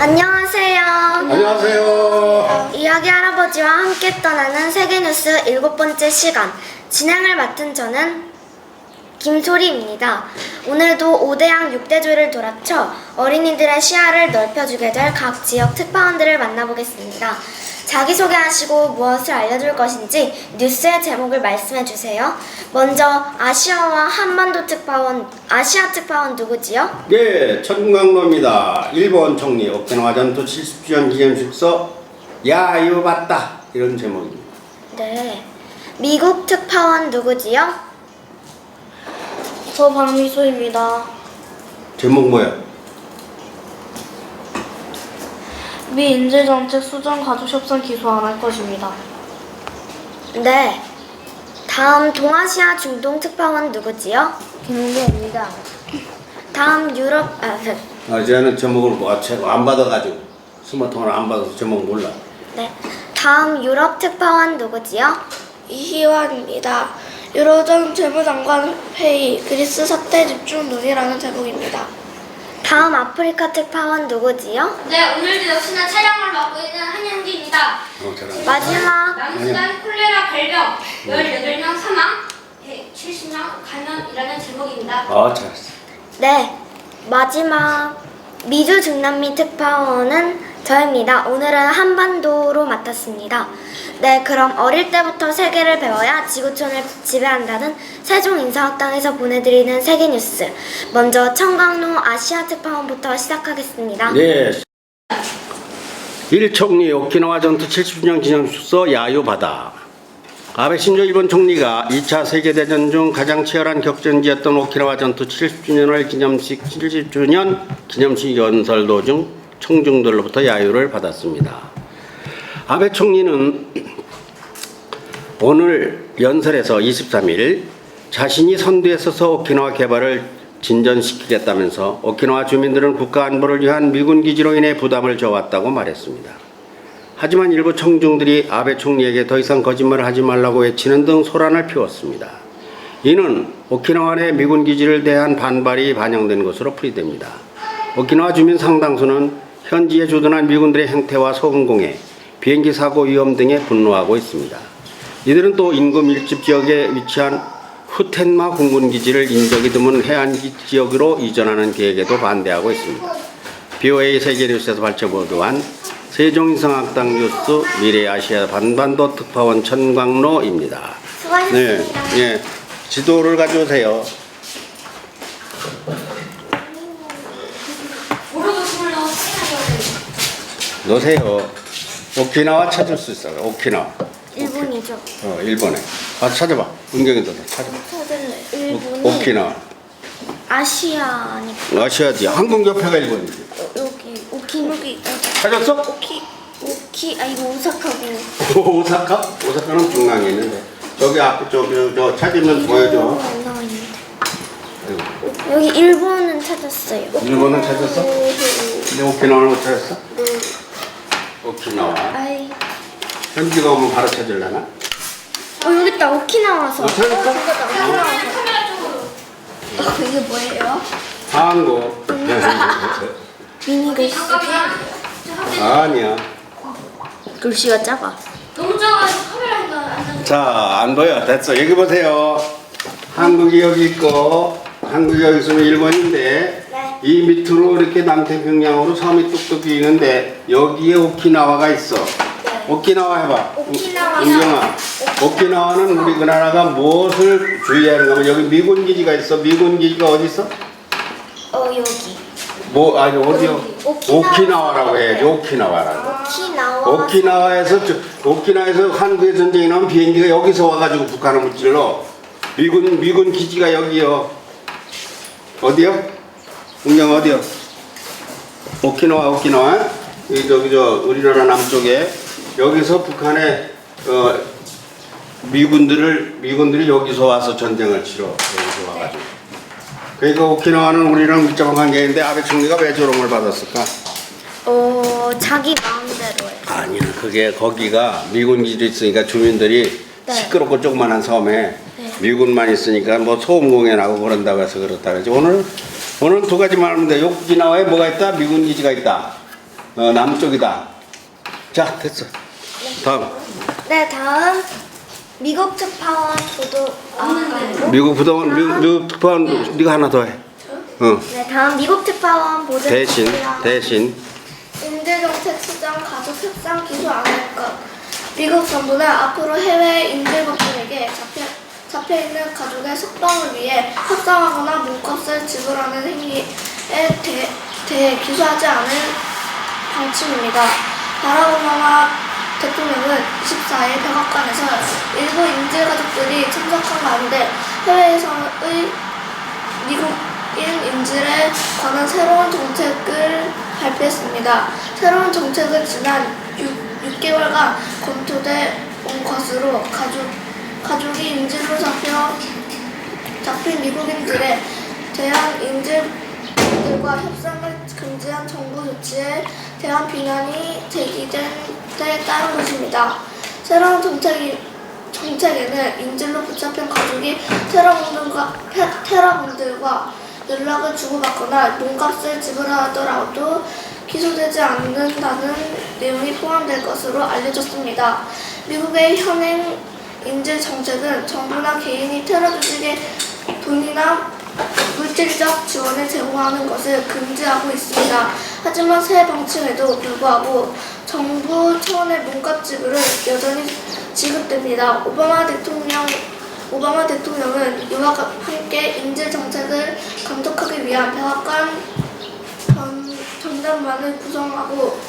안녕하세요. 안녕하세요. 이야기 할아버지와 함께 떠나는 세계뉴스 7번째 시간. 진행을 맡은 저는 김소리입니다. 오늘도 5대양 6대조를 돌아쳐 어린이들의 시야를 넓혀주게 될 각 지역 특파원들을 만나보겠습니다. 자기소개하시고 무엇을 알려줄 것인지 뉴스의 제목을 말씀해주세요. 먼저 아시아와 한반도 특파원, 아시아 특파원 누구지요? 네, 천강로입니다. 일본 총리 오키나와 전투 70주년 기념식서 야 이거 봤다 이런 제목입니다. 네. 미국 특파원 누구지요? 저 박미수입니다. 제목 뭐야? 미 인질정책 수정 가족협상 기소 안 할 것입니다. 네. 다음 동아시아 중동 특파원 누구지요? 김은배입니다. 다음 유럽 쟤는 제목을 안 받아가지고 스마트폰을 안 받아서 제목 몰라. 네. 다음 유럽 특파원 누구지요? 이희환입니다. 유로존 재무장관 회의 그리스 사태 집중 논의라는 제목입니다. 다음 아프리카 특파원 누구지요? 네, 오늘도 역시나 촬영을 맡고 있는 한현기입니다. 잘한다. 마지막 남수단 콜레라 발병, 18명 사망, 170명 감염이라는 제목입니다. 잘했어. 네. 마지막 미주 중남미 특파원은 저입니다. 오늘은 한반도로 맡았습니다. 네, 그럼 어릴 때부터 세계를 배워야 지구촌을 지배한다는 세종인사학당에서 보내드리는 세계뉴스. 먼저 청강로 아시아 특파원부터 시작하겠습니다. 네. 일 총리 오키나와 전투 70주년 기념식서 야유바다. 아베 신조 일본 총리가 2차 세계대전 중 가장 치열한 격전지였던 오키나와 전투 70주년을 70주년 기념식 연설 도중 청중들로부터 야유를 받았습니다. 아베 총리는 오늘 연설에서 23일 자신이 선두에 서서 오키나와 개발을 진전시키겠다면서 오키나와 주민들은 국가 안보를 위한 미군 기지로 인해 부담을 져왔다고 말했습니다. 하지만 일부 청중들이 아베 총리에게 더 이상 거짓말을 하지 말라고 외치는 등 소란을 피웠습니다. 이는 오키나와 내 미군 기지를 대한 반발이 반영된 것으로 풀이됩니다. 오키나와 주민 상당수는 현지에 주둔한 미군들의 행태와 소음공해, 비행기 사고 위험 등에 분노하고 있습니다. 이들은 또 인구 밀집 지역에 위치한 후텐마 공군기지를 인적이 드문 해안 지역으로 이전하는 계획에도 반대하고 있습니다. BOA 세계뉴스에서 발췌보도한 세종인사학당 뉴스 미래아시아 반반도 특파원 천광로입니다. 수고하셨습니다. 네, 지도를 가져오세요. 모르고 숨을 넣어 넣으세요. 오키나와 찾을 수 있어요. 오키나와. 일본이죠. 일본에. 찾아봐. 은경이도 찾아봐. 찾을래. 일본이 오키나와. 아시아니까. 아시아지. 한국협회가 일본이지. 여기 오키 찾았어? 오키 이거 오사카고. 오사카? 오사카는 중앙에 있는데. 저기 앞에 저 찾으면 보여줘. 안 나와 있는데. 여기 일본은 찾았어요. 일본은 찾았어? 근데 오키나와는 못 찾았어? 오키나와. 아이. 현지가 오면 바로 찾으려나? 여기 있다. 오키나와서. 찾았어? 카메라 쪽으로. 이게 뭐예요? 한국. 미니글씨. 아니야. 글씨가 작아. 너무 작아서 카메라가 안 나와. 자, 안 보여. 됐어. 여기 보세요. 한국이 여기 있고, 한국이 여기 있으면 일본인데, 네. 이 밑으로 이렇게 남태평양으로 섬이 뚝뚝 있는데, 여기에 오키나와가 있어. 오키나와 해봐. 오키나와. 은경아. 오키나와는 우리나라가 무엇을 주의하는 거면, 여기 미군 기지가 있어. 미군 기지가 어디 있어? 여기. 아니, 어디요? 오키나와. 오키나와라고 해야지. 오키나와라고. 오키나와. 오키나와에서 한국에 전쟁이 나면 비행기가 여기서 와가지고 북한을 무찔러. 미군 기지가 여기요. 어디요? 은경 어디요? 오키나와. 여기 우리나라 남쪽에 여기서 북한의 미군들이 여기서 와서 전쟁을 치러 여기서 와가지고. 그러니까 오키나와는 우리랑 밀접한 관계인데 아베 총리가 왜 조롱을 받았을까? 자기 마음대로 해. 아니야, 그게 거기가 미군 기지도 있으니까 주민들이 네. 시끄럽고 조그만한 섬에 네. 미군만 있으니까 뭐 소음 공해나고 그런다고 해서 그렇다 그러지. 오늘 두 가지 말하면 돼. 오키나와에 뭐가 있다? 미군 기지가 있다. 남쪽이다. 자, 됐어. 다음. 네, 다음 미국 특파원 보도. 미국 부동원, 미국 특파원 네가 하나 더 해. 네, 다음 미국 특파원 보도. 대신. 인재정책 수정 가족 협상 기소 안 할 것. 미국 정부는 앞으로 해외 인재법인에게 잡혀있는 가족의 석방을 위해 협상하거나 몸값을 지불하는 행위에 대해 기소하지 않을 방침입니다. 바락 오바마 대통령은 24일 백악관에서 일부 인질가족들이 참석한 가운데 해외에서의 미국인 인질에 관한 새로운 정책을 발표했습니다. 새로운 정책은 지난 6개월간 검토돼 온 것으로 가족이 인질로 잡힌 미국인들에 대한 인질들과 협상을 금지한 정부 조치에 대한 비난이 제기된 데 따른 것입니다. 새로운 정책에는 인질로 붙잡힌 가족이 테러범들과 연락을 주고받거나 몸값을 지불하더라도 기소되지 않는다는 내용이 포함될 것으로 알려졌습니다. 미국의 현행 인질 정책은 정부나 개인이 테러 조직에 돈이나 물질적 지원을 제공하는 것을 금지하고 있습니다. 하지만 새 방침에도 불구하고 정부 차원의 몸값 지불은 여전히 지급됩니다. 오바마 대통령은 이와 함께 인질 정책을 감독하기 위한 백악관 전담반을 구성하고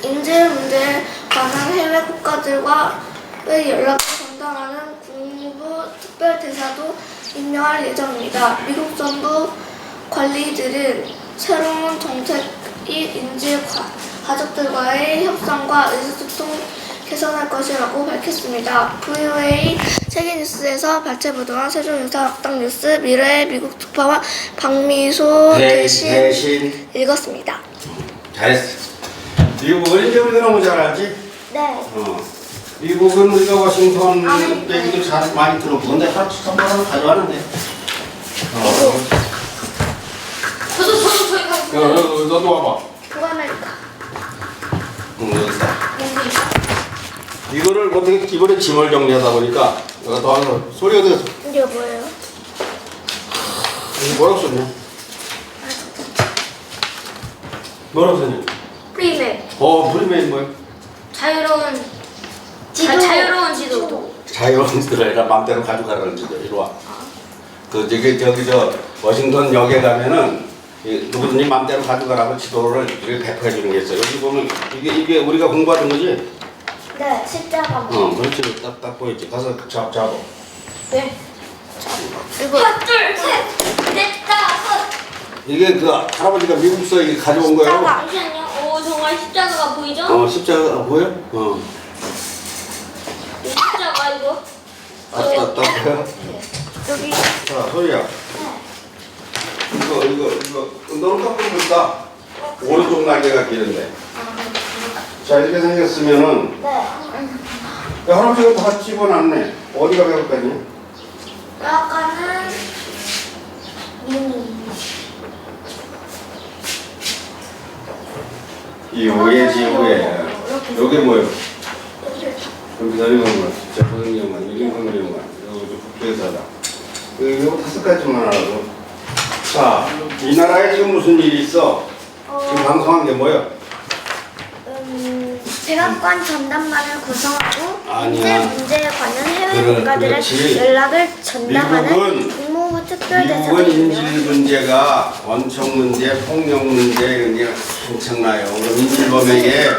인질 문제에 관한 해외 국가들과의 연락을 담당하는 국무부 특별대사도 임명할 예정입니다. 미국 정부 관리들은 새로운 정책이 인질 가족들과의 협상과 의사소통 개선할 것이라고 밝혔습니다. VOA 세계뉴스에서 발췌보도한 세종유사학당 뉴스 미래의 미국 특파원 박미소 대신 읽었습니다. 잘했어. 미국은 이제 우리가 너무 잘 알지? 네. 미국은 우리가 워싱턴 얘기도 잘 많이 들어보는데 한번 가져왔는데. 저도 너도 와봐. 보관할까? 여기다. 이거를 어떻게 이번에 짐을 정리하다 보니까 내가 더 하는 소리가 들어서 이게 뭐예요? 이게 뭐라고 썼냐? 뭐라고 썼냐? 프리맵 프리메인 뭐야? 자유로운 지도. 자유로운 지도. 자유로운 지도를 아니라 마음대로 가져가라는 지도. 이리 와. 저기 저 워싱턴 역에 가면은 누구든지 마음대로 가져가라고 지도를 이렇게 배포해 주는 게 있어요. 여기 보면 이게 우리가 공부하던 거지? 네, 십자가. 그렇지. 딱 보이지. 가서 잡아. 네. 이거 둘, 셋, 넷, 다섯. 이게 그 할아버지가 미국서 이게 가져온 거예요. 잠시만요. 오, 정말 십자가가 보이죠? 십자가 보여? 이 십자가 이거. 딱 보여? 여기. 자, 소리야. 이거 너는 깜빡 볼까? 오른쪽 날개가 길은데. 자, 이렇게 생겼으면은 네. 할아버지가 다 집어놨네. 어디가 배고팠니? 약간은 미니. 이 오해지 오해. 여기 뭐예요? 여기서 이건 뭐야? 진짜 고등영만, 이건 여기 국회의사다. 이거 5가지만 알아도. 자, 이 나라에 지금 무슨 일이 있어? 지금 방송한 게 뭐야? 백악관 전담반을 구성하고 아니야. 인질 문제에 관한 해외 국가들의 그렇지. 연락을 전담하는 미국은 국무부 미국은 특별대사도 인질 있네요. 문제가 원청 문제, 폭력 문제 이런 게 엄청나요. 그럼 인질범에게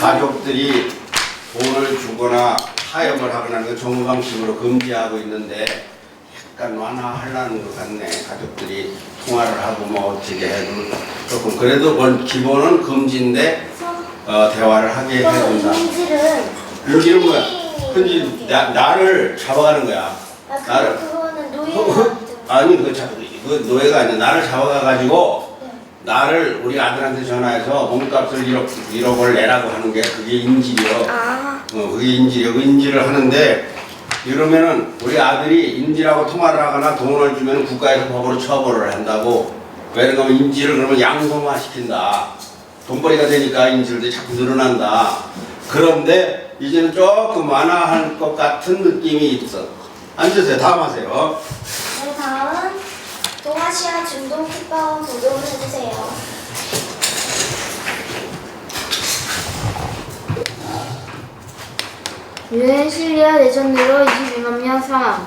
가족들이 돈을 주거나 타협을 하거나 하는 걸 정부 방침으로 금지하고 있는데 약간 완화하려는 것 같네. 가족들이 통화를 하고 뭐 어떻게 해도 조금 그래도 기본은 금지인데 대화를 하게 해준다. 인질은 뭐야? 흔히 나를 잡아가는 거야. 나를 그거는 노예 아니 그 노예가 아니라 나를 잡아가가지고 나를 우리 아들한테 전화해서 몸값을 1억을 내라고 하는 게 그게 인질이요. 그게 인질이요. 그 인질을 하는데 이러면은 우리 아들이 인질하고 통화를 하거나 돈을 주면 국가에서 법으로 처벌을 한다고. 왜냐면 인질을 그러면 양성화 시킨다. 돈벌이가 되니까 인질들이 자꾸 늘어난다. 그런데 이제는 조금 완화할 것 같은 느낌이 있어. 앉으세요. 다음 하세요. 네, 다음 동아시아 중동 특파원 보도를 해주세요. 유엔 시리아 내전으로 22만 명 사망.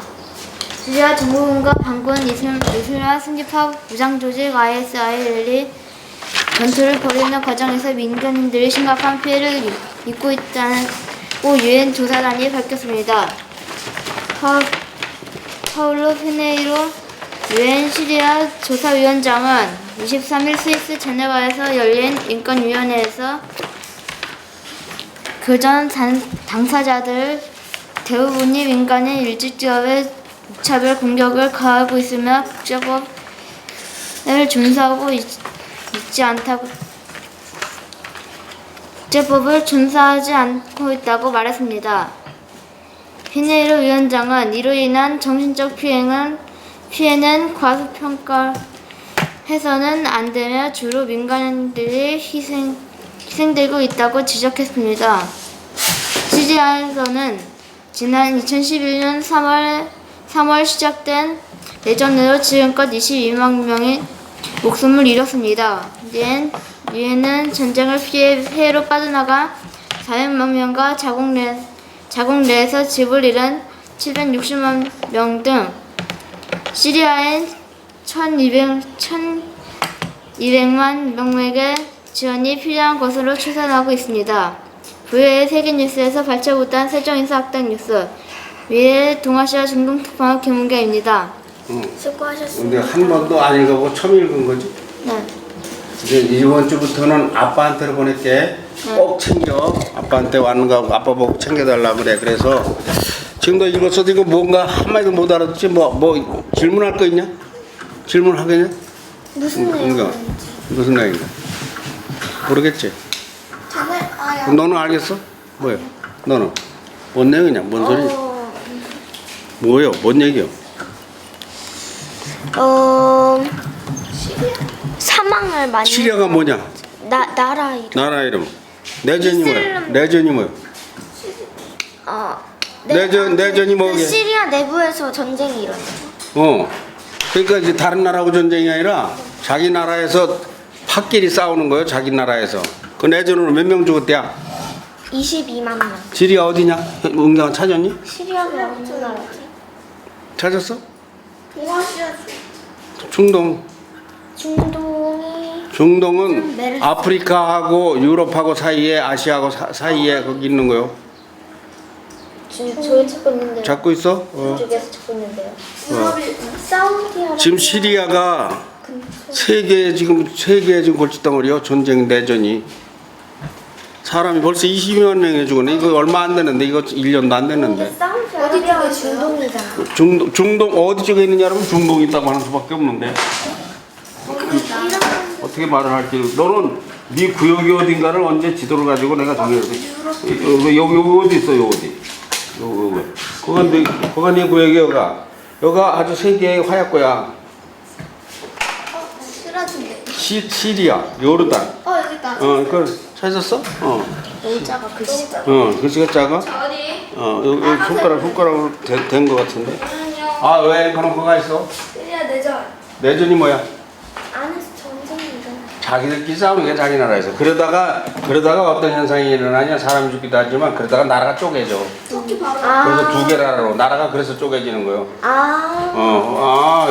시리아 정부군과 반군 이슬람 승기파 무장조직 ISIL이 전투를 벌이는 과정에서 민간인들이 심각한 피해를 입고 있다고 유엔 조사단이 밝혔습니다. 파울로 페네이로 유엔 시리아 조사위원장은 23일 스위스 제네바에서 열린 인권위원회에서 그전 당사자들 대부분이 민간인 일직기업의 무차별 공격을 가하고 있으며 국제법을 준수하고 있지 않다고 국제법을 준수하지 않고 있다고 말했습니다. 피네이로 위원장은 이로 인한 정신적 피해는 과소평가해서는 안 되며 주로 민간인들이 희생되고 있다고 지적했습니다. 시리아에서는 지난 2011년 3월 시작된 내전으로 지금껏 22만 명이 목숨을 잃었습니다. 유엔은 전쟁을 피해 해외로 빠져나가 400만 명과 자국 내에서 집을 잃은 760만 명 등 시리아엔 1200만 명에게 지원이 필요한 것으로 추산하고 있습니다. 부여의 세계뉴스에서 발췌 못한 세종인사 학당 뉴스 위에 동아시아 중동 특파원 김은경입니다. 수고하셨습니다. 근데 한 번도 안 읽어보고 처음 읽은 거지? 네. 이제 이번 주부터는 아빠한테로 보낼게. 꼭 챙겨. 아빠한테 왔는 거 아빠 보고 챙겨달라 그래. 그래서 지금도 읽었어도 이거 뭔가 한마디도 못 알아듣지? 뭐 질문할 거 있냐? 질문하겠냐? 무슨 내용? 무슨 내용인가? 모르겠지? 저는 너는 알겠어? 뭐야? 너는? 뭔 내용이냐? 뭔 소리? 뭐요? 뭔 얘기요? 사망을 많이 시리아가 뭐냐? 나라 이름. 나라 이름. 내전이 뭐야? 내전이 뭐야? 내전이 뭐게? 시리아 내부에서 전쟁이 일어나요. 그러니까 이제 다른 나라하고 전쟁이 아니라 자기 나라에서 팥끼리 싸우는 거예요. 자기 나라에서. 그 내전으로 몇 명 죽었대야? 22만 명. 시리아 어디냐? 은경아 찾았니? 시리아가 어느 나라지? 찾았어? 동아시아 중동. 중동은 아프리카하고 유럽하고 사이에 아시아하고 사이에 거기 있는 거요. 지금 저희 찾고 있는데요. 찾고 있어? 쪽에서 찾고 있는데요. 사우디아라비아. 지금 시리아가 세계에 지금 골칫덩어리요. 전쟁 내전이. 사람이 벌써 22만 명이 죽었네. 이거 얼마 안 되는데 이거 1년도 안 됐는데. 어디 쪽에 중동이잖아. 중동 어디 쪽에 있느냐 그러면 중동에 있다고 하는 수밖에 없는데. 어떻게 말을 할지. 너는 네 구역이 어딘가를 언제 지도를 가지고 내가 정해야 돼. 여기 어디 있어? 여기 어디? 여기. 거가 네 구역이 여가 아주 세계의 화약고야. 싫어진대. 시리아, 요르단. 여기 있다. 그걸 찾았어? 의자가 글씨가. 글씨가 작아? 어디? 여기 손가락으로 된 거 같은데. 아, 왜 그런 거가 있어? 시리아 내전. 내전이 뭐야? 안에서 전쟁이잖아. 자기들끼리 싸우는 게 자기 나라에서. 그러다가 어떤 현상이 일어나냐? 사람이 죽기도 하지만 그러다가 나라가 쪼개져. 그래서 두 개 나라로. 나라가 그래서 쪼개지는 거요.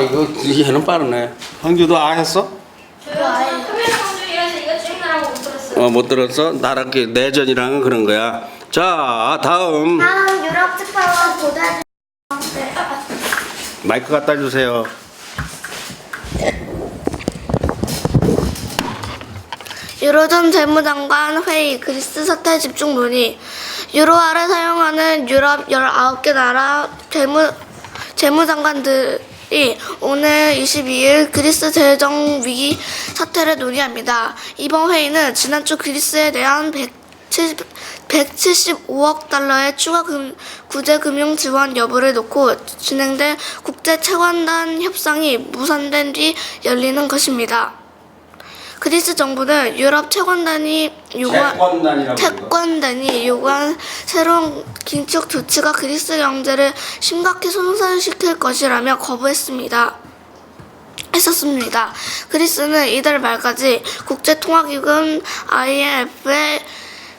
이거 얘는 빠르네. 황규도 했어? 저요? 컴퓨터공주이라서 이거 찍느라고 못 들었어요. 못 들었어? 나라 내전이라는 건 그런 거야. 자, 다음 유럽 특파원 보다. 마이크 갖다 주세요. 유로존 재무장관 회의 그리스 사태 집중 논의. 유로화를 사용하는 유럽 19개 나라 재무장관들이 오늘 22일 그리스 재정 위기 사태를 논의합니다. 이번 회의는 지난주 그리스에 대한 175억 달러의 추가 구제 금융 지원 여부를 놓고 진행된 국제 채권단 협상이 무산된 뒤 열리는 것입니다. 그리스 정부는 유럽 채권단이 요구한 새로운 긴축 조치가 그리스 경제를 심각히 손상시킬 것이라며 거부했습니다. 그리스는 이달 말까지 국제통화기금 IMF에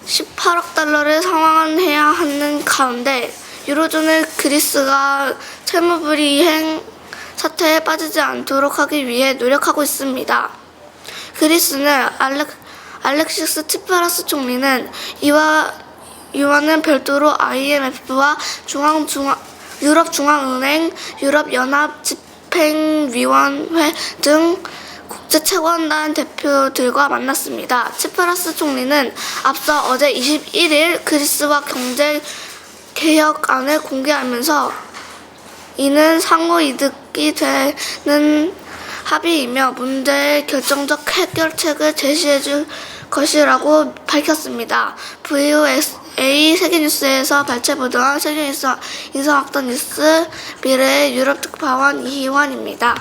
18억 달러를 상환해야 하는 가운데 유로존의 그리스가 채무불이행 사태에 빠지지 않도록 하기 위해 노력하고 있습니다. 그리스는 알렉시스 치프라스 총리는 이와는 별도로 IMF와 유럽중앙은행, 유럽연합집행위원회 등 국제채권단 대표들과 만났습니다. 치프라스 총리는 앞서 어제 21일 그리스와 경제개혁안을 공개하면서 이는 상호 이득이 되는 합의이며 문제의 결정적 해결책을 제시해줄 것이라고 밝혔습니다. VOA 세계뉴스에서 발췌보도한 세계뉴스 인성학당 뉴스 미래의 유럽 특파원 이희원입니다.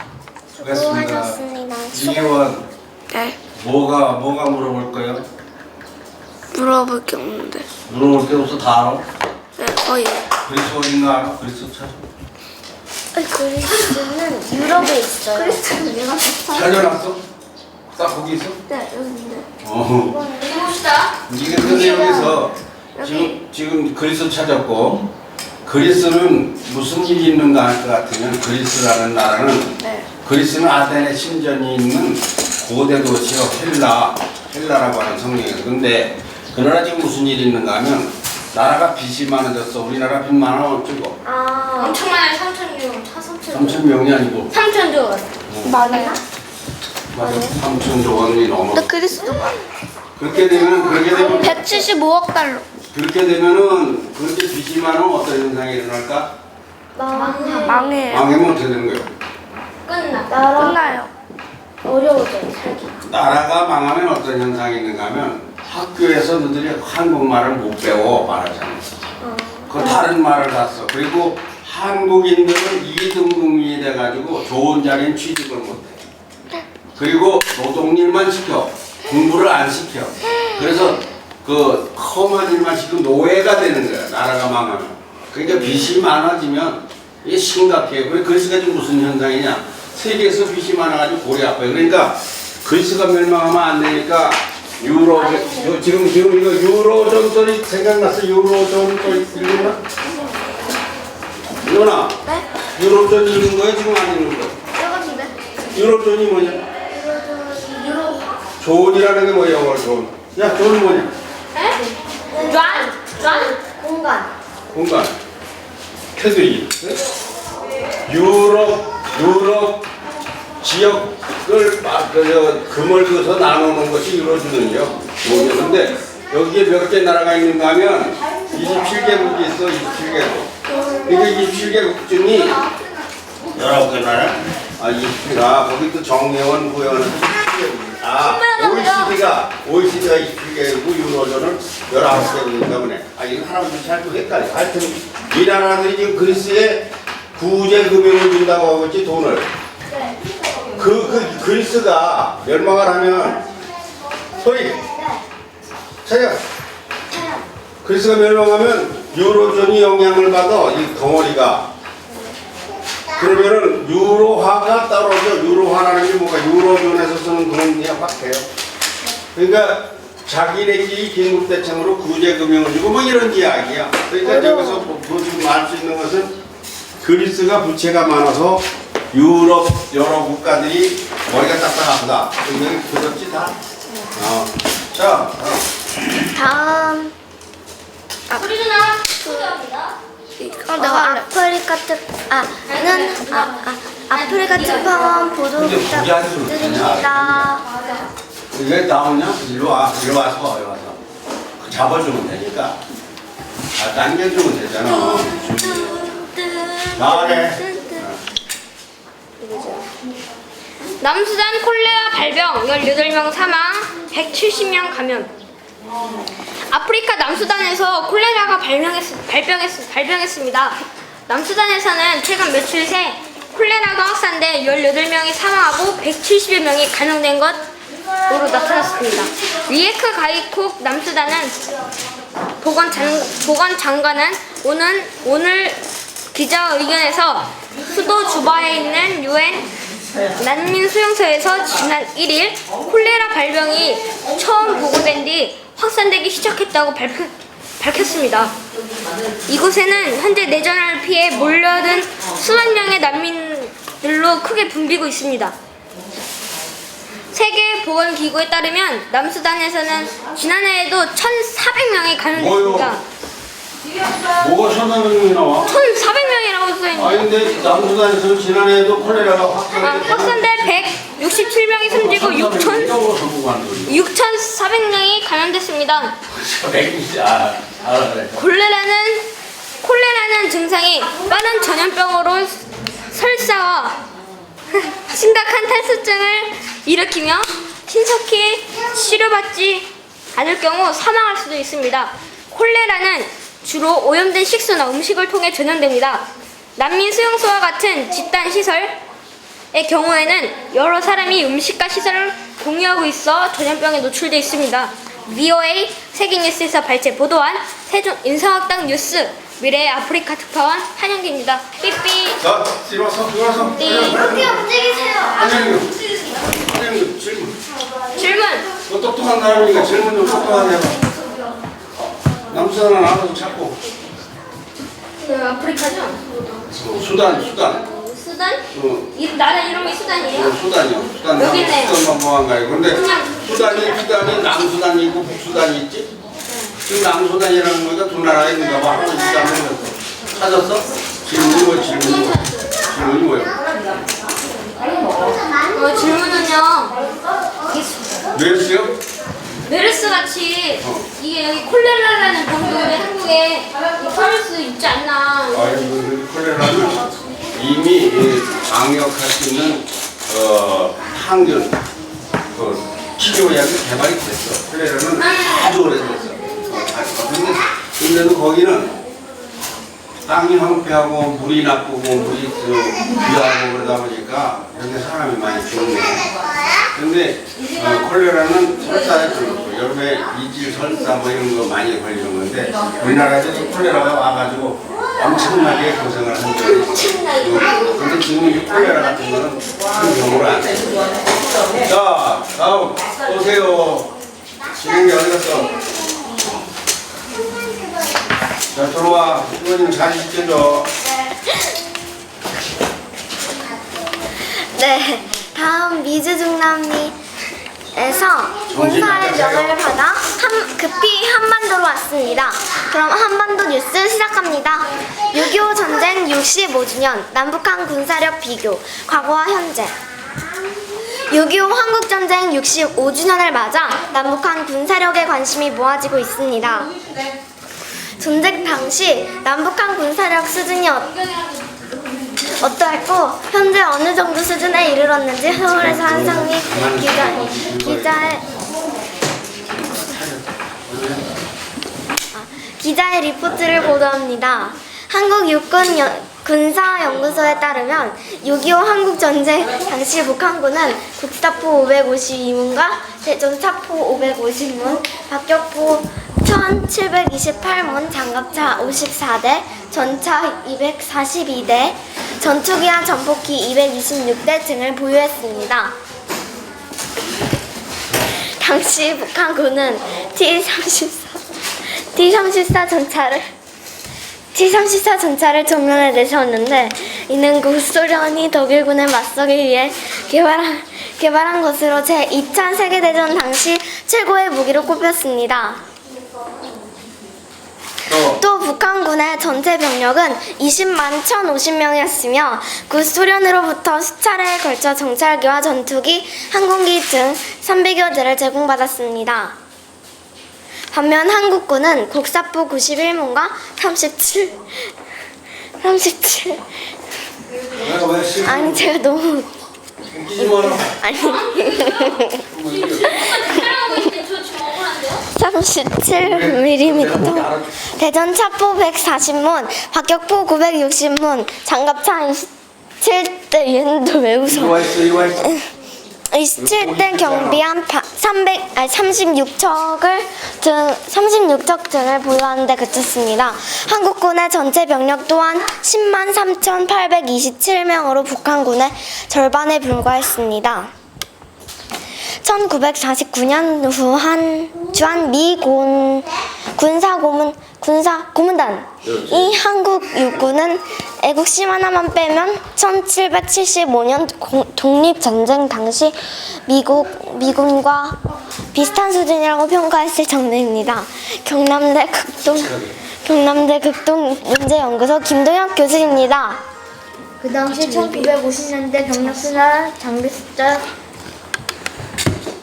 수고하셨습니다. 이혜원, 네, 뭐가 물어볼 거예요? 물어볼 게 없는데. 물어볼 게 없어 다 알아? 네, 거의. 그리스 어딘가 알아? 그리스 찾아. 그리스는 유럽에 있어요. 찾아놨어? 딱 거기 있어? 네, 여기인데. 해봅시다. 이게 근데 여기서 지금 그리스 찾았고 그리스는 무슨 일이 있는가 할 것 같으면 그리스라는 나라는 네. 그리스는 아테네 신전이 있는 고대 도시요 헬라라고 하는 성령이에요. 근데 그 나라 지금 무슨 일이 있는가 하면 나라가 빚이 많아졌어. 우리나라 빚 많아 어쩌고 엄청 많아요. 3,000명이 아니고 3,000조. 많아요. 맞아 3,000조 원이 넘어. 근데 그리스도 많아요. 그렇게 되면 175억 달러. 그렇게 되면은 그렇게 빚이 많으면 어떤 현상이 일어날까? 망해요. 망하면 어떻게 되는 거예요? 끝나요. 어려워져요, 살기. 나라가 망하면 어떤 현상이 있는가 하면 학교에서 너희들이 한국말을 못 배워 말하자면 그 다른 말을 다 써. 그리고 한국인들은 이등분이 돼가지고 좋은 자리엔 취직을 못해. 그리고 노동일만 시켜. 공부를 안 시켜. 그래서 그 험한 일만 시키고 노예가 되는 거야. 나라가 망하면. 그러니까 빚이 많아지면 이게 심각해요. 그리스가 지금 무슨 현상이냐? 세계에서 빚이 많아가지고 골이 아파요. 그러니까 그리스가 멸망하면 안 되니까 지금 이거 유로존 소리 생각났어? 유로존 소리 읽었나? 이거나? 네? 유로존 읽는 거야? 지금 안 읽는 거야? 읽었는데? 유로존이 뭐냐? 존이라는 게 뭐야? 영어로 존. 야, 존은 뭐냐? 공간. 공간. 테두리. 유럽 지역을 금을 그어서 나누는 것이 유로존이요. 근데 여기에 몇 개 나라가 있는가 하면 27개국이 있어. 27개국. 이게 27개국 중이 19개 나라? 거기 또 정예원, 부여는 27개국. OECD가 27개국, 유로존은 19개국인가 보네. 이거 사람들이 잘 헷갈려. 하여튼 이 나라들이 지금 그리스에 구제금융을 준다고 하고 있지, 돈을. 그리스가 멸망을 하면 소리 차려. 그리스가 멸망하면 유로존이 영향을 받아. 이 덩어리가. 그러면은 유로화가 떨어져. 유로화라는 게 뭔가 유로존에서 쓰는 돈이 확 돼요. 그러니까 자기네끼리 긴급대책으로 구제금융을 주고 뭐 이런 이야기야. 그러니까 여기서 지금 알 수 있는 것은 그리스가 부채가 많아서 유럽 여러 국가들이 머리가 딱딱 아프다. 그렇지 다? 자, 다음. 소리누나 소개합니다. 아프리카 특파원 보도 근데 부탁드립니다. 이게 나오냐? 일로 와서 잡아주면 되니까. 당겨주면 되잖아. 잘해. 남수단 콜레라 발병 18명 사망 170명 감염. 아프리카 남수단에서 콜레라가 발병했습니다. 남수단에서는 최근 며칠 새 콜레라가 확산돼 18명이 사망하고 170여 명이 감염된 것 나타났습니다. 리에크 가이콕 남수단은 보건장관은 오늘 기자회견에서 수도 주바에 있는 UN 난민 수용소에서 지난 1일 콜레라 발병이 처음 보고된 뒤 확산되기 시작했다고 밝혔습니다. 이곳에는 현재 내전을 피해 몰려든 수만 명의 난민들로 크게 붐비고 있습니다. 세계보건기구에 따르면 남수단에서는 지난해에도 1,400명이 감염됐습니다. 뭐가 1,400명이 나와? 1,400명이라고 써있네요. 아니 근데 남수단에서는 지난해에도 콜레라가 확산돼 167명이 숨지고 6,400명이 감염됐습니다. 콜레라는 증상이 빠른 전염병으로 설사와 심각한 탈수증을 일으키며 신속히 치료받지 않을 경우 사망할 수도 있습니다. 콜레라는 주로 오염된 식수나 음식을 통해 전염됩니다. 난민 수용소와 같은 집단 시설의 경우에는 여러 사람이 음식과 시설을 공유하고 있어 전염병에 노출되어 있습니다. VOA 세계뉴스에서 발제 보도한 세종 인성학당 뉴스 미래의 아프리카 특파원 한영기입니다. 삐삐. 자, 일어서. 어떻게 움직이세요? 한영규 질문. 너 똑똑한 사람이니까 질문 좀 똑똑하게 해봐. 남수단은 알아서 찾고. 아프리카죠? 수단. 수단? 어. 이 나라 이름이 수단이에요? 수단이요. 수단 여기 있네요. 수단만보한가요? 근데 수단이 남수단이 있고 북수단이 있지? 지금 남수단이라는 거가 두 나라가 있는가 봐. 한번 시작하면 찾았어? 질문이 뭐야? 질문은요. 메르스요? 메르스 같이 이게 여기 콜레라라는 병도 한국에 터질 수 있지 않나? 아이고, 콜레라는 이미 방역할 수 있는 항균 치료약이 개발이 됐어. 콜레라는 아주 오래됐어. 근데도 거기는 땅이 황폐하고 물이 나쁘고 물이 귀하고 그러다 보니까 여기 사람이 많이 죽네. 근데 콜레라는 설사에 걸렸고 여름에 이질 설사 뭐 이런 거 많이 걸리는 건데 우리나라에도 콜레라가 와가지고 엄청나게 고생을 한 적이 있어요. 근데 지금 이 콜레라 같은 거는 큰 경우로 안 해요. 자, 다음 오세요. 진행이 어디 갔어? 자, 들어와. 부모님 잘 시켜줘. 네, 다음 미주중남리에서 본사의 명을 받아 급히 한반도로 왔습니다. 그럼 한반도 뉴스 시작합니다. 6.25 전쟁 65주년 남북한 군사력 비교 과거와 현재 6.25 한국전쟁 65주년을 맞아 남북한 군사력에 관심이 모아지고 있습니다. 전쟁 당시 남북한 군사력 수준이 어떠했고 현재 어느 정도 수준에 이르렀는지 서울에서 한상미 기자의 리포트를 보도합니다. 한국 육군 군사연구소에 따르면 6.25 한국전쟁 당시 북한군은 국사포 552문과 대전차포 550문, 박격포 1728문, 장갑차 54대, 전차 242대, 전투기와 전폭기 226대 등을 보유했습니다. 당시 북한군은 T-34 전차를 정면에 내세웠는데 이는 구소련이 독일군에 맞서기 위해 개발한 것으로 제2차 세계대전 당시 최고의 무기로 꼽혔습니다. 또 북한군의 전체 병력은 20만 1,050명이었으며 구소련으로부터 수차례에 걸쳐 정찰기와 전투기, 항공기 등 300여 대를 제공받았습니다. 반면 한국군은 국사포 91문과 37 아니 제가 너무 웃기지 마라. 아니 촬영하고 있는데 저 지금 억울한데요? 37mm 대전 차포 140문, 박격포 960문, 장갑차 27대 얘는 왜 웃어? 이리 와 있어. 27대 경비함 36척 등을 보유하는 데 그쳤습니다. 한국군의 전체 병력 또한 10만 3,827명으로 북한군의 절반에 불과했습니다. 1949년 후 주한미 군사고문단이 한국 육군은 애국심 하나만 빼면 1775년 독립전쟁 당시 미군과 비슷한 수준이라고 평가했을 정도입니다. 경남대 극동문제연구소 김동혁 교수입니다. 그 당시 1950년대 병력수나 장비 숫자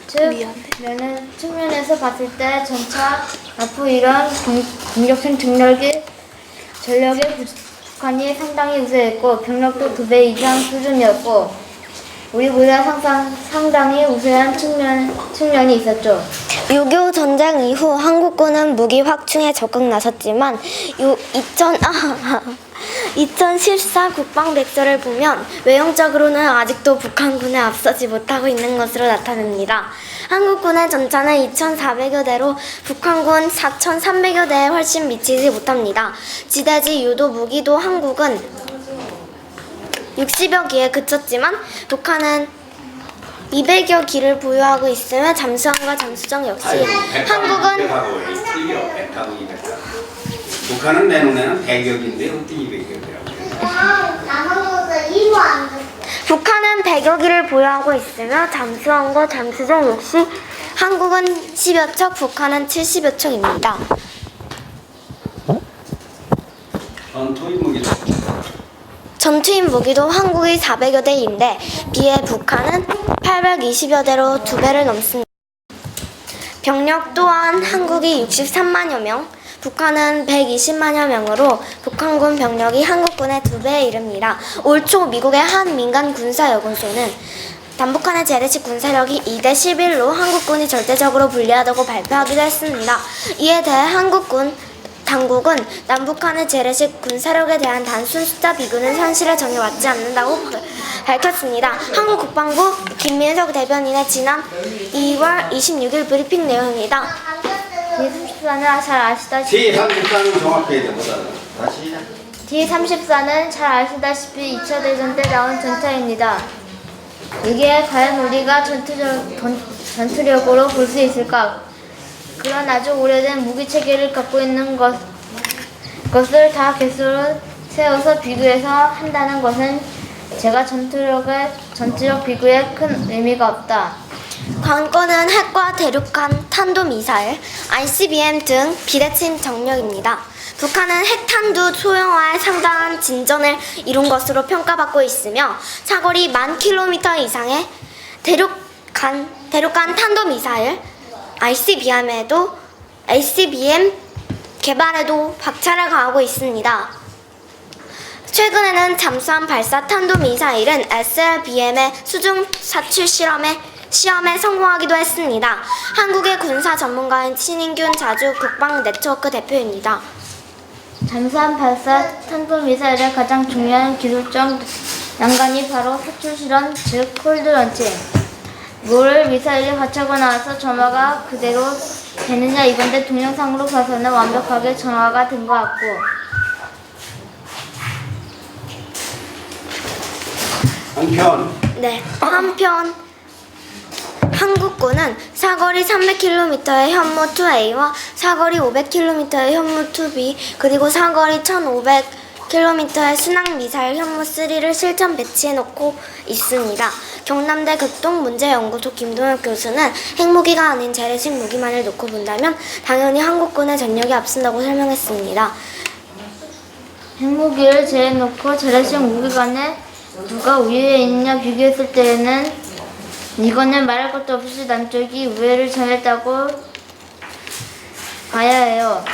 즉 측면에서 봤을 때 전차, 라프 이런 공격性전력의 북한이 상당히 우세했고 병력도 2배 이상 수준이었고 우리보다 상당히 우세한 측면이 있었죠. 6.25 전쟁 이후 한국군은 무기 확충에 적극 나섰지만 2014 국방백서를 보면 외형적으로는 아직도 북한군에 앞서지 못하고 있는 것으로 나타납니다. 한국군의 전차는 2,400여 대로 북한군 4,300여 대에 훨씬 미치지 못합니다. 지대지 유도 무기도 한국은 60여 기에 그쳤지만 북한은 200여 기를 보유하고 있으며 잠수함과 잠수정 역시 한국은 북한은 내 눈에는 100여기인데 어떻게 200여기라고? 북한은 100여 기를 보유하고 있으며 잠수함과 잠수정 역시 한국은 10여 척, 북한은 70여 척입니다. 전투인 무기도 한국이 400여 대인데 비해 북한은 820여 대로 2배를 넘습니다. 병력 또한 한국이 63만여 명, 북한은 120만여 명으로 북한군 병력이 한국군의 2배에 이릅니다. 올 초 미국의 한 민간 군사연구소는 남북한의 재래식 군사력이 2대 11로 한국군이 절대적으로 불리하다고 발표하기도 했습니다. 이에 대해 한국군 당국은 남북한의 재래식 군사력에 대한 단순 숫자 비교는 현실에 전혀 맞지 않는다고 밝혔습니다. 한국 국방부 김민석 대변인의 지난 2월 26일 브리핑 내용입니다. D-34는 잘 아시다시피 제34는 정확해야 돼. 다시 D-34는 잘 아시다시피 2차 대전 때 나온 전차입니다. 이게 과연 우리가 전투력으로 볼 수 있을까? 그런 아주 오래된 무기 체계를 갖고 있는 것을 다 개수로 세워서 비교해서 한다는 것은 제가 전투력 비교에 큰 의미가 없다. 관건은 핵과 대륙간 탄도미사일, ICBM 등 비대칭 정력입니다. 북한은 핵탄두 소형화에 상당한 진전을 이룬 것으로 평가받고 있으며 사거리 10,000km 이상의 대륙간 탄도미사일, ICBM 개발에도 박차를 가하고 있습니다. 최근에는 잠수함 발사 탄도미사일은 SLBM의 수중 사출 시험에 성공하기도 했습니다. 한국의 군사 전문가인 신인균 자주 국방 네트워크 대표입니다. 잠수함 발사 탄도미사일의 가장 중요한 기술적 난관이 바로 사출 실험, 즉 콜드 런칭. 뭐를 미사일이 발사하고 나서 점화가 그대로 되느냐 이건데 동영상으로 봐서는 완벽하게 점화가 된 것 같고 한편 한국군은 사거리 300km의 현무2A와 사거리 500km의 현무2B 그리고 사거리 1500km의 순항미사일 현무3를 실전 배치해놓고 있습니다. 경남대 극동문제연구소 김동혁 교수는 핵무기가 아닌 재래식 무기만을 놓고 본다면 당연히 한국군의 전력이 앞선다고 설명했습니다. 핵무기를 제외놓고 재래식 무기 간에 누가 우위에 있느냐 비교했을 때에는 이거는 말할 것도 없이 남쪽이 우위를 점했다고 봐야 해요.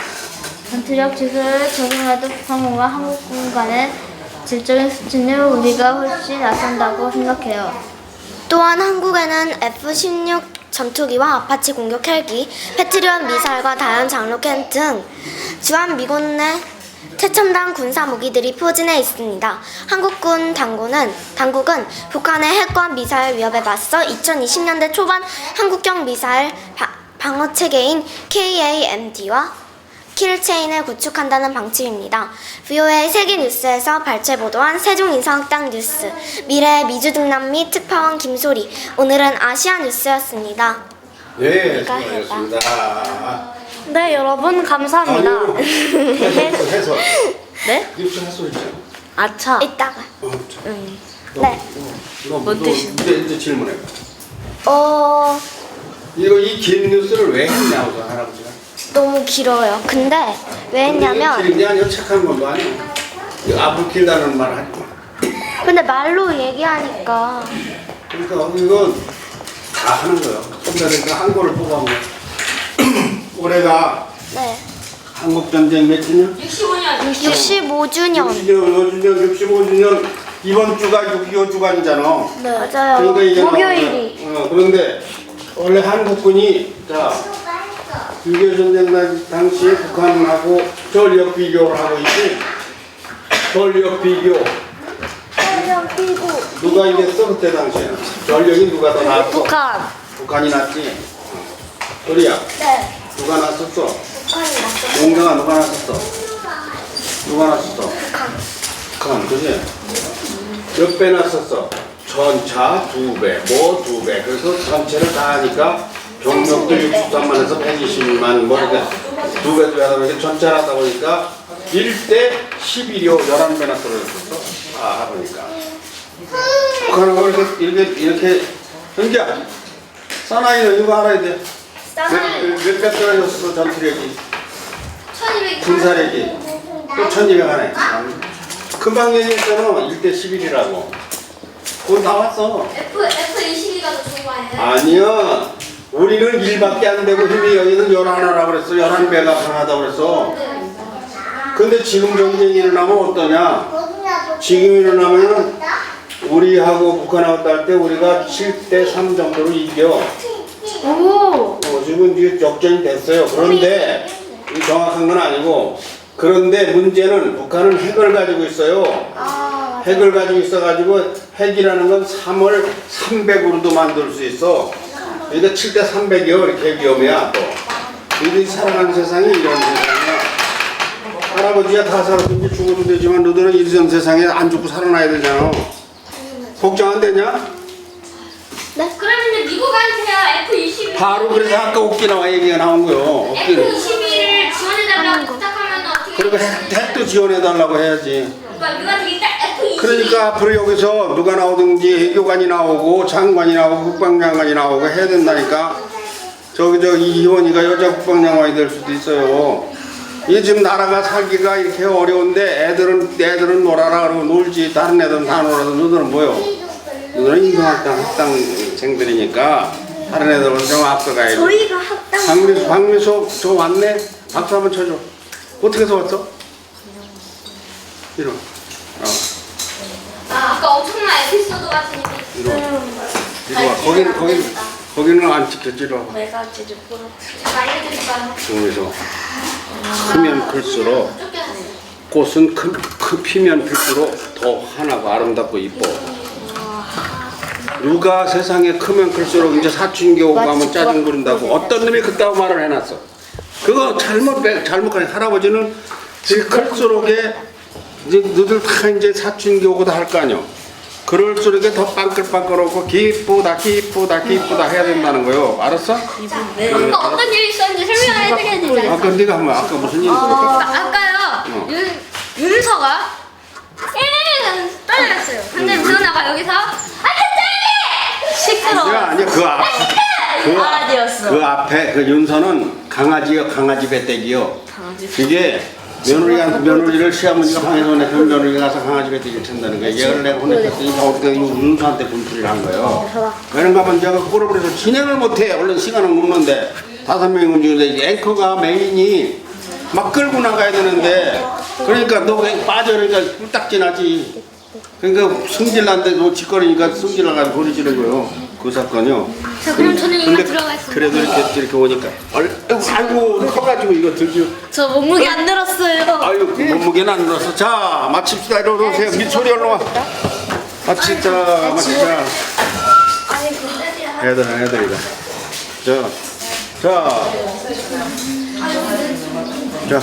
전투력 지수를 적용해도 북한군과 한국군 간의 질적인 수준을 우리가 훨씬 앞선다고 생각해요. 또한 한국에는 F-16 전투기와 아파치 공격 헬기, 패트리엇 미사일과 다연 장로켓 등 주한 미군의 최첨단 군사 무기들이 포진해 있습니다. 한국군 당국은 북한의 핵과 미사일 위협에 맞서 2020년대 초반 한국형 미사일 방어 체계인 KAMD와 킬체인을 구축한다는 방침입니다. VOA 세계뉴스에서 발췌 보도한 세종인사학당 뉴스, 미래의 미주등남미 특파원 김소리, 오늘은 아시아 뉴스였습니다. 네, 이거 수고하셨습니다. 네, 여러분 감사합니다. 해서 네? 입술 해서 있잖아. 아차. 이따가. 네. 네. 뭐 이제 질문해. 이거 이 긴 뉴스를 왜 했냐고 할아버지가. 너무 길어요. 근데 왜 했냐면 길은 게 아니고 착한 것도 아니고. 이거 앞으로 길다는 말 하지 마. 근데 말로 얘기하니까 그러니까 이거 다 하는 거예요. 그러니까 한국을 뽑아보면 올해가 네. 한국 전쟁 몇 주년? 65년. 65주년. 65주년 이번 주가 6.25 주간이잖아. 네. 맞아요. 그러니까 이게 목요일이. 그런데 원래 한국군이 자 6.25 전쟁 당시에 북한하고 전력 비교를 하고 있지. 전력 비교. 누가 이겼어 그때 당시에는? 전력이 누가 더 나았어? 북한. 북한이 났지. 소리야. 네. 누가 났었어? 북한이 났어요. 용병아 누가 났었어? 누가 났었어? 북한. 그지? 몇 배 났었어? 전차 2배, 뭐 2배. 그래서 전체를 다 하니까 병력도 63만에서 120만, 뭐 이렇게 2배도 하다 보니까 전차를 하다 보니까 1대 11이요. 11배나 떨어졌었어. 아, 하보니까. 북한하고 이렇게, 현기야. 사나이는 이거 알아야 돼. 몇배 떨어졌어, 전투력이. 1200. 군사력이. 또 1200 하네. 금방 얘기했잖아. 1대 11이라고. 그거 나왔어. F22가 더 좋은 거 아니에요? 아니야. 우리는 1밖에 안 되고 힘이 여기는 11하라고 그랬어. 11배가 강하다고 그랬어. 근데 지금 전쟁이 일어나면 어떠냐? 지금 일어나면은 우리하고 북한하고 딸 때 우리가 7대 3 정도로 이겨. 지금 이제 역전이 됐어요. 그런데 이 정확한 건 아니고 그런데 문제는 북한은 핵을 가지고 있어요. 핵을 가지고 있어가지고 핵이라는 건 3을 300으로도 만들 수 있어. 그러니까 7대 300이요. 이렇게 위험이야 또. 너희들이 살아가는 세상이 이런 세상이야. 할아버지야 다 살았든지 죽어도 되지만 너희들은 이런 세상에 안 죽고 살아나야 되잖아. 걱정 안 되냐? 그럼 이제 미국한테요 F22. 바로 그래서 아까 오키나와 얘기가 나온 거요. F22를 지원해달라고 부탁하면 어떻게? 그리고 핵도 지원해달라고 해야지. 그러니까 누가 딱 F22. 그러니까 앞으로 여기서 누가 나오든지 외교관이 나오고 장관이 나오고 국방장관이 나오고 해야 된다니까. 이희원이가 여자 국방장관이 될 수도 있어요. 이 지금 나라가 살기가 이렇게 어려운데 애들은 놀아라 그러고 놀지. 다른 애들은 다 놀아도 너희들은 뭐요? 너희들은 인성학당생들이니까 다른 애들은 좀 앞서가야지. 저희가 학당. 박미소 저 왔네. 박수 한번 쳐줘. 어떻게 해서 왔어? 이리 와. 아까 엄청난 에피소드 같은 게. 이리 와. 이리 와. 거기는 안 찍혔지. 이리 와. 내가 지르고. 제가 알려드릴까요? 정에서 크면 클수록 꽃은 피면 필수록 더 환하고 아름답고 이뻐. 누가 세상에 크면 클수록 이제 사춘기 오고 하면 짜증 부린다고 어떤 놈이 그따구 말을 해놨어. 그거 잘못한 할아버지는 클수록에 이제 너들 다 이제 사춘기 오고 다 할 거 아니야. 그럴수록 더 빵끌빵끌하고 기쁘다 해야 된다는 거요. 알았어? 아까 어떤 일이 있었는지 설명을 해드려야 되잖아요. 아까 네가 한번 아까 무슨 일 있었어? 아까요 윤서가 떨어졌어요. 근데 누나가 여기서 시끄러워. 아니야 아니었어. 그 앞에 그 윤서는 강아지요, 강아지 배때기요. 이게 며느리를 시아버지가 방에서 내면 며느리가 가서 강아지 배때기를 찬다는 거야. 얘를 내가 혼냈더니 윤서한테 분풀이를 한 거예요. 왜냐면 하면 제가 그거를 그래서 진행을 못해. 얼른 시간은 먹는데 5명이 움직이는데 앵커가 메인이 막 끌고 나가야 되는데 그러니까 너 빠져 그러니까 꿀딱 지나지. 그러니까 승질 난데 너 짓거리니까 승질 나가지고 소리 지른 거예요. 그 사건이요. 자, 그럼 저는 이만 근데 들어가겠습니다. 그래도 이렇게 오니까 아이고 커가지고 이거 들죠. 저 몸무게 안 늘었어요. 아유 몸무게는 안 늘었어. 자 마칩시다. 이리 오세요. 민철이 얼른 와. 마치자. 애들이다. 자.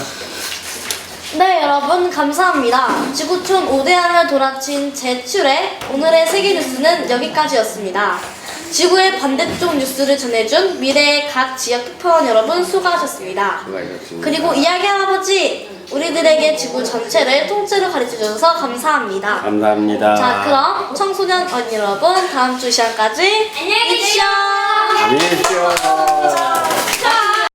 네, 여러분 감사합니다. 지구촌 오대양을 돌아친 제출의 오늘의 세계 뉴스는 여기까지였습니다. 지구의 반대쪽 뉴스를 전해준 미래의 각 지역 투표원 여러분 수고하셨습니다. 수고하셨습니다. 그리고 이야기 할아버지, 우리들에게 지구 전체를 통째로 가르쳐주셔서 감사합니다. 감사합니다. 자, 그럼 청소년 언니 여러분 다음 주 시간까지 안녕히 계십시오. 안녕히 계십시오.